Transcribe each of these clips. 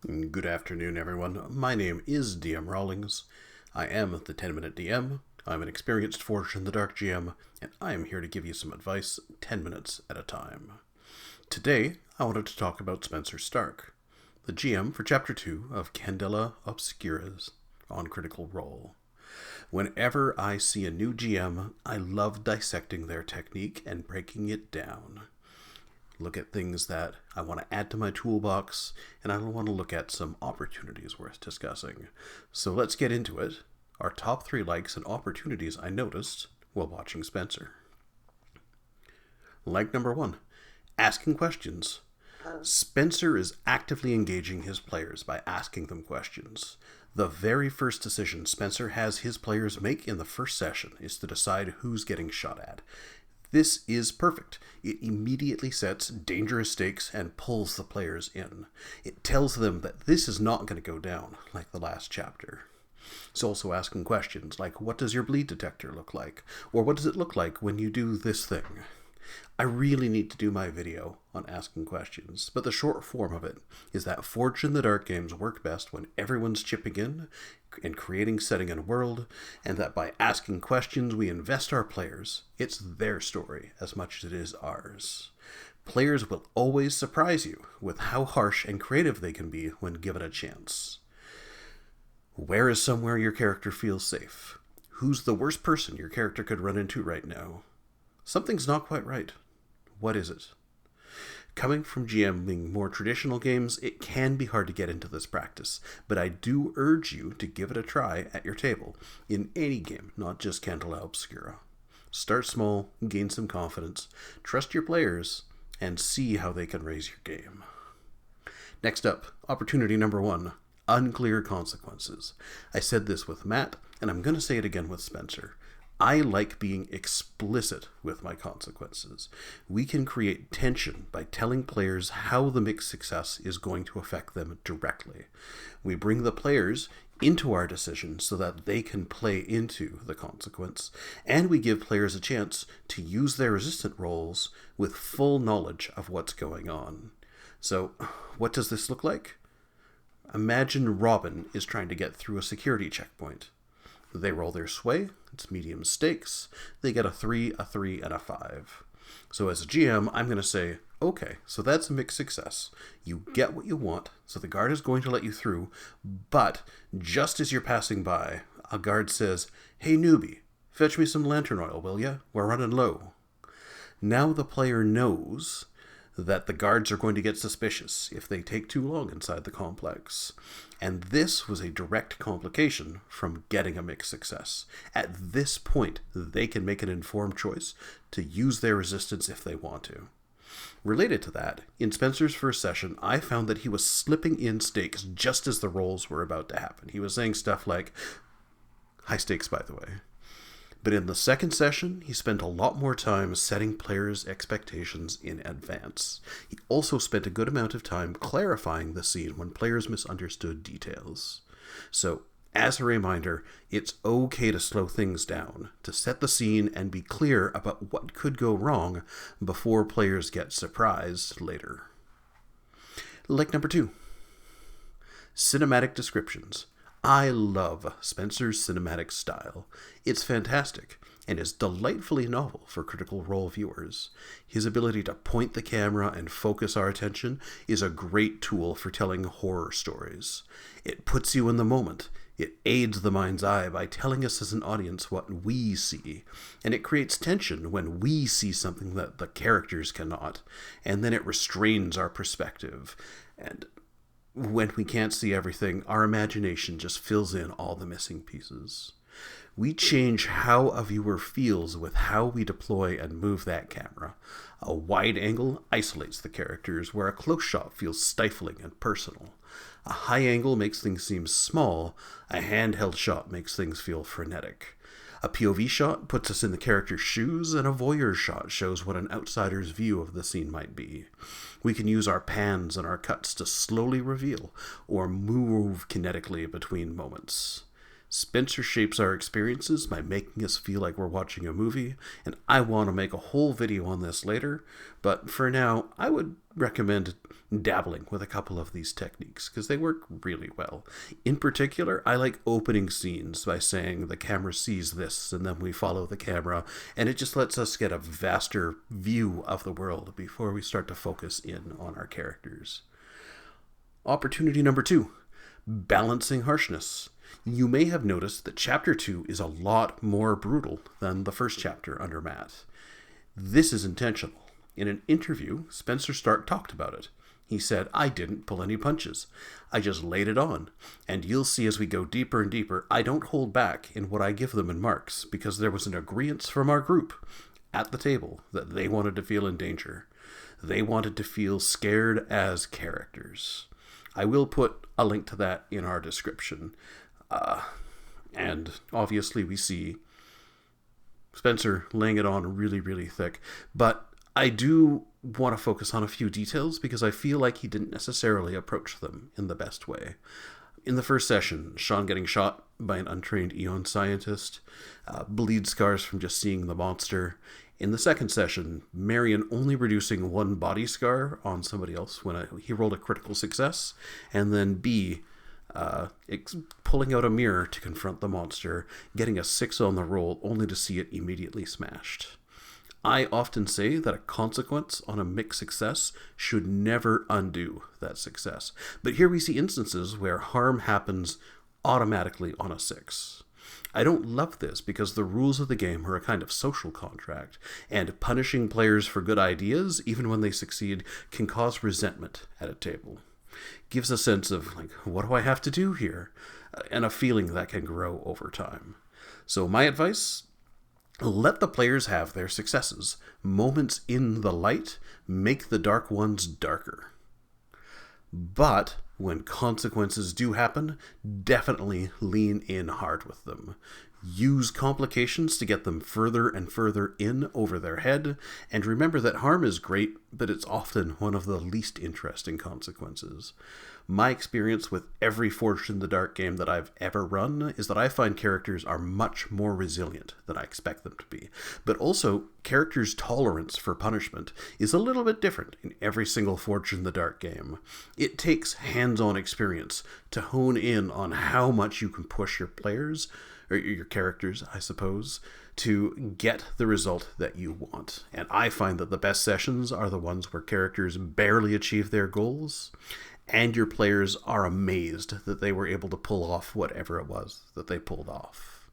Good afternoon, everyone. My name is DM Rawlings. I am the 10-Minute DM. I'm an experienced Forged in the Dark GM, and I am here to give you some advice 10 minutes at a time. Today, I wanted to talk about Spenser Starke, the GM for Chapter 2 of Candela Obscuras on Critical Role. Whenever I see a new GM, I love dissecting their technique and breaking it down. Look at things that I want to add to my toolbox, and I want to look at some opportunities worth discussing. So let's get into it. Our top 3 likes and opportunities I noticed while watching Spenser. Like number 1, asking questions. Spenser is actively engaging his players by asking them questions. The very first decision Spenser has his players make in the first session is to decide who's getting shot at. This is perfect. It immediately sets dangerous stakes and pulls the players in. It tells them that this is not going to go down like the last chapter. It's also asking questions like, what does your bleed detector look like? Or what does it look like when you do this thing? I really need to do my video on asking questions, but the short form of it is that Forged in the Dark games work best when everyone's chipping in and creating setting and world, and that by asking questions we invest our players. It's their story as much as it is ours. Players will always surprise you with how harsh and creative they can be when given a chance. Where is somewhere your character feels safe? Who's the worst person your character could run into right now? Something's not quite right. What is it? Coming from GMing more traditional games, it can be hard to get into this practice, but I do urge you to give it a try at your table, in any game, not just Candela Obscura. Start small, gain some confidence, trust your players, and see how they can raise your game. Next up, opportunity number 1, unclear consequences. I said this with Matt, and I'm going to say it again with Spenser. I like being explicit with my consequences. We can create tension by telling players how the mixed success is going to affect them directly. We bring the players into our decision so that they can play into the consequence, and we give players a chance to use their resistant rolls with full knowledge of what's going on. So, what does this look like? Imagine Robin is trying to get through a security checkpoint. They roll their sway, it's medium stakes, they get a 3, a 3, and a 5. So as a GM, I'm going to say, okay, so that's a mixed success. You get what you want, so the guard is going to let you through, but just as you're passing by, a guard says, hey newbie, fetch me some lantern oil, will ya? We're running low. Now the player knows that the guards are going to get suspicious if they take too long inside the complex. And this was a direct complication from getting a mixed success. At this point, they can make an informed choice to use their resistance if they want to. Related to that, in Spenser's first session, I found that he was slipping in stakes just as the rolls were about to happen. He was saying stuff like, high stakes by the way. But in the second session, he spent a lot more time setting players' expectations in advance. He also spent a good amount of time clarifying the scene when players misunderstood details. So, as a reminder, it's okay to slow things down, to set the scene and be clear about what could go wrong before players get surprised later. Like number 2, cinematic descriptions. I love Spenser's cinematic style. It's fantastic, and is delightfully novel for Critical Role viewers. His ability to point the camera and focus our attention is a great tool for telling horror stories. It puts you in the moment. It aids the mind's eye by telling us as an audience what we see, and it creates tension when we see something that the characters cannot, and then it restrains our perspective. And when we can't see everything, our imagination just fills in all the missing pieces. We change how a viewer feels with how we deploy and move that camera. A wide angle isolates the characters, where a close shot feels stifling and personal. A high angle makes things seem small, a handheld shot makes things feel frenetic. A POV shot puts us in the character's shoes, and a voyeur shot shows what an outsider's view of the scene might be. We can use our pans and our cuts to slowly reveal or move kinetically between moments. Spenser shapes our experiences by making us feel like we're watching a movie, and I want to make a whole video on this later, but for now, I would recommend dabbling with a couple of these techniques, because they work really well. In particular, I like opening scenes by saying the camera sees this, and then we follow the camera, and it just lets us get a vaster view of the world before we start to focus in on our characters. Opportunity number 2, balancing harshness. You may have noticed that Chapter 2 is a lot more brutal than the first chapter under Matt. This is intentional. In an interview, Spenser Starke talked about it. He said, "I didn't pull any punches. I just laid it on. And you'll see as we go deeper and deeper, I don't hold back in what I give them in marks, because there was an agreement from our group at the table that they wanted to feel in danger. They wanted to feel scared as characters." I will put a link to that in our description. And obviously we see Spenser laying it on really, really thick. But I do want to focus on a few details because I feel like he didn't necessarily approach them in the best way. In the first session, Sean getting shot by an untrained Eon scientist, bleed scars from just seeing the monster. In the second session, Marion only reducing one body scar on somebody else when he rolled a critical success, and then B, pulling out a mirror to confront the monster, getting a 6 on the roll only to see it immediately smashed. I often say that a consequence on a mixed success should never undo that success. But here we see instances where harm happens automatically on a 6. I don't love this because the rules of the game are a kind of social contract, and punishing players for good ideas, even when they succeed, can cause resentment at a table. Gives a sense of, like, what do I have to do here? And a feeling that can grow over time. So my advice, let the players have their successes. Moments in the light make the dark ones darker. But when consequences do happen, definitely lean in hard with them. Use complications to get them further and further in over their head, and remember that harm is great, but it's often one of the least interesting consequences. My experience with every Forged in the Dark game that I've ever run is that I find characters are much more resilient than I expect them to be. But also, characters' tolerance for punishment is a little bit different in every single Forged in the Dark game. It takes hands-on experience to hone in on how much you can push your players, or your characters, I suppose, to get the result that you want. And I find that the best sessions are the ones where characters barely achieve their goals, and your players are amazed that they were able to pull off whatever it was that they pulled off.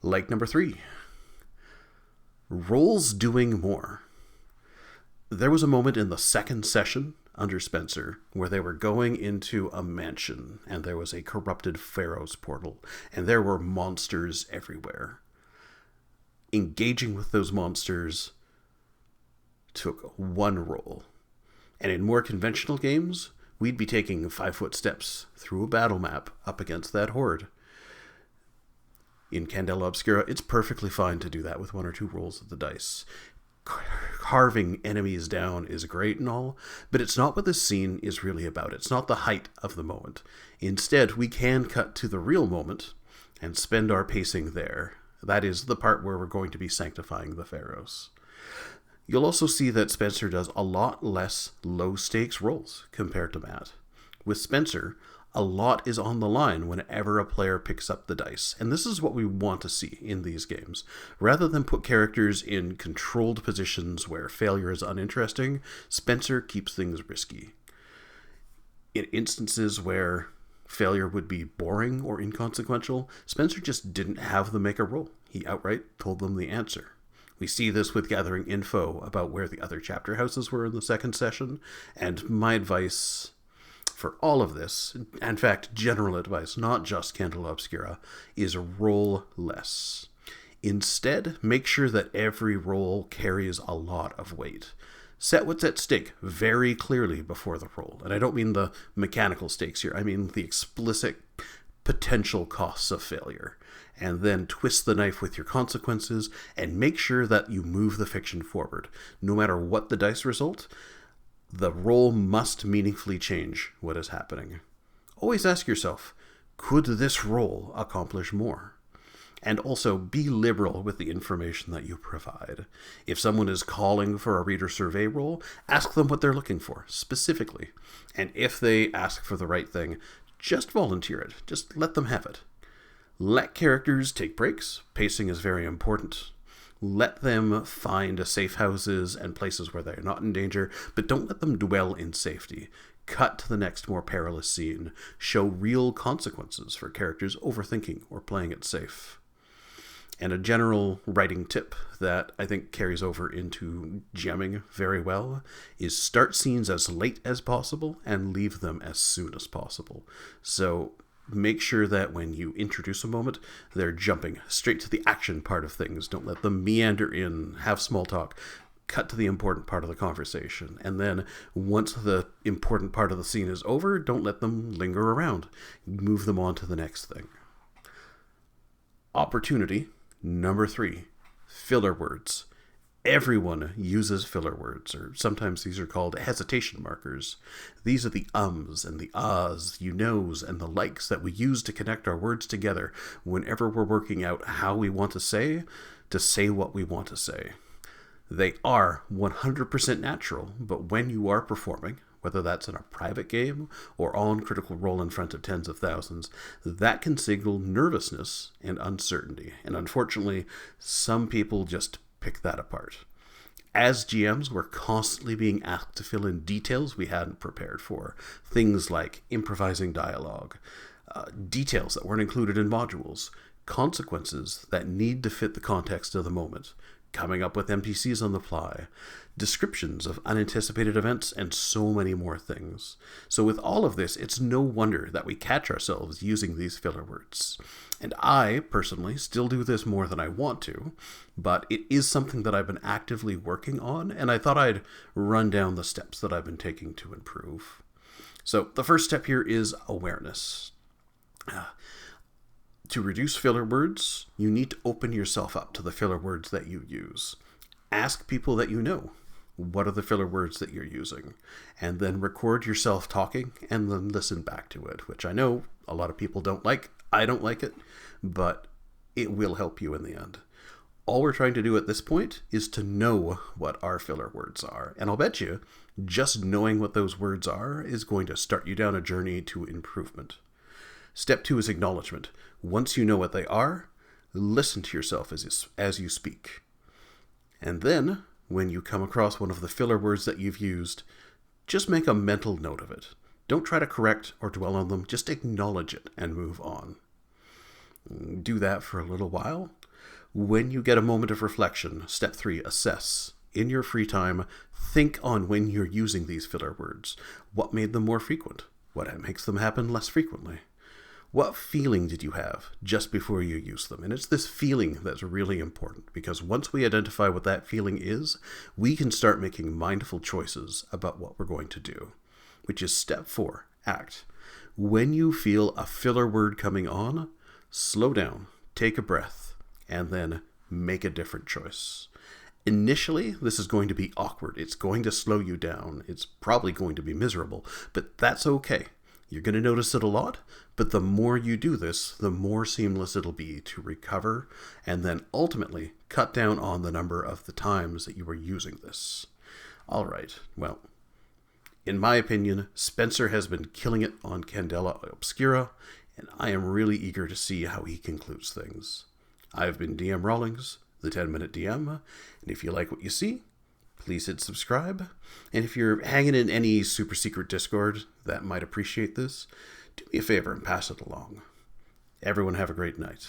Like number 3, roles doing more. There was a moment in the second session under Spenser where they were going into a mansion, and there was a corrupted Pharaoh's portal, and there were monsters everywhere. Engaging with those monsters took one roll. And in more conventional games, we'd be taking 5-foot steps through a battle map up against that horde. In Candela Obscura, it's perfectly fine to do that with 1 or 2 rolls of the dice. Carving enemies down is great and all, but it's not what this scene is really about. It's not the height of the moment. Instead, we can cut to the real moment and spend our pacing there. That is the part where we're going to be sanctifying the pharaohs. You'll also see that Spenser does a lot less low-stakes rolls compared to Matt. With Spenser, a lot is on the line whenever a player picks up the dice, and this is what we want to see in these games. Rather than put characters in controlled positions where failure is uninteresting, Spenser keeps things risky. In instances where failure would be boring or inconsequential, Spenser just didn't have them make a roll. He outright told them the answer. We see this with gathering info about where the other chapter houses were in the second session, and my advice for all of this, in fact, general advice, not just Candela Obscura, is roll less. Instead, make sure that every roll carries a lot of weight. Set what's at stake very clearly before the roll. And I don't mean the mechanical stakes here. I mean the explicit potential costs of failure. And then twist the knife with your consequences and make sure that you move the fiction forward. No matter what the dice result, the roll must meaningfully change what is happening. Always ask yourself, Could this role accomplish more? And also be liberal with the information that you provide. If someone is calling for a reader survey role, ask them what they're looking for, specifically. And if they ask for the right thing, just volunteer it. Just let them have it. Let characters take breaks. Pacing is very important. Let them find safe houses and places where they're not in danger, but don't let them dwell in safety. Cut to the next more perilous scene. Show real consequences for characters overthinking or playing it safe. And a general writing tip that I think carries over into GMing very well is start scenes as late as possible and leave them as soon as possible. So make sure that when you introduce a moment, they're jumping straight to the action part of things. Don't let them meander in, have small talk. Cut to the important part of the conversation. And then once the important part of the scene is over, don't let them linger around. Move them on to the next thing. Opportunity number 3, filler words. Everyone uses filler words, or sometimes these are called hesitation markers. These are the ums and the ahs, you knows, and the likes that we use to connect our words together whenever we're working out how we want to say what we want to say. They are 100% natural, but when you are performing, whether that's in a private game or on Critical Role in front of tens of thousands, that can signal nervousness and uncertainty. And unfortunately, some people just pick that apart. As GMs, we're constantly being asked to fill in details we hadn't prepared for. Things like improvising dialogue, details that weren't included in modules, consequences that need to fit the context of the moment, coming up with NPCs on the fly, descriptions of unanticipated events, and so many more things. So with all of this, it's no wonder that we catch ourselves using these filler words. And I, personally, still do this more than I want to, but it is something that I've been actively working on, and I thought I'd run down the steps that I've been taking to improve. So the first step here is awareness. To reduce filler words, you need to open yourself up to the filler words that you use. Ask people that you know, what are the filler words that you're using? And then record yourself talking and then listen back to it, which I know a lot of people don't like. I don't like it, but it will help you in the end. All we're trying to do at this point is to know what our filler words are. And I'll bet you, just knowing what those words are is going to start you down a journey to improvement. Step 2 is acknowledgement. Once you know what they are, listen to yourself as you speak. And then, when you come across one of the filler words that you've used, just make a mental note of it. Don't try to correct or dwell on them, just acknowledge it and move on. Do that for a little while. When you get a moment of reflection, step 3, assess. In your free time, think on when you're using these filler words. What made them more frequent? What makes them happen less frequently? What feeling did you have just before you use them? And it's this feeling that's really important, because once we identify what that feeling is, we can start making mindful choices about what we're going to do, which is step 4, act. When you feel a filler word coming on, slow down, take a breath, and then make a different choice. Initially, this is going to be awkward. It's going to slow you down. It's probably going to be miserable, but that's okay. You're going to notice it a lot, but the more you do this, the more seamless it'll be to recover and then ultimately cut down on the number of the times that you were using this. All right, well, in my opinion, Spenser has been killing it on Candela Obscura, and I am really eager to see how he concludes things. I've been DM Rawlings, the 10-Minute DM, and if you like what you see, please hit subscribe. And if you're hanging in any super secret Discord that might appreciate this, do me a favor and pass it along. Everyone have a great night.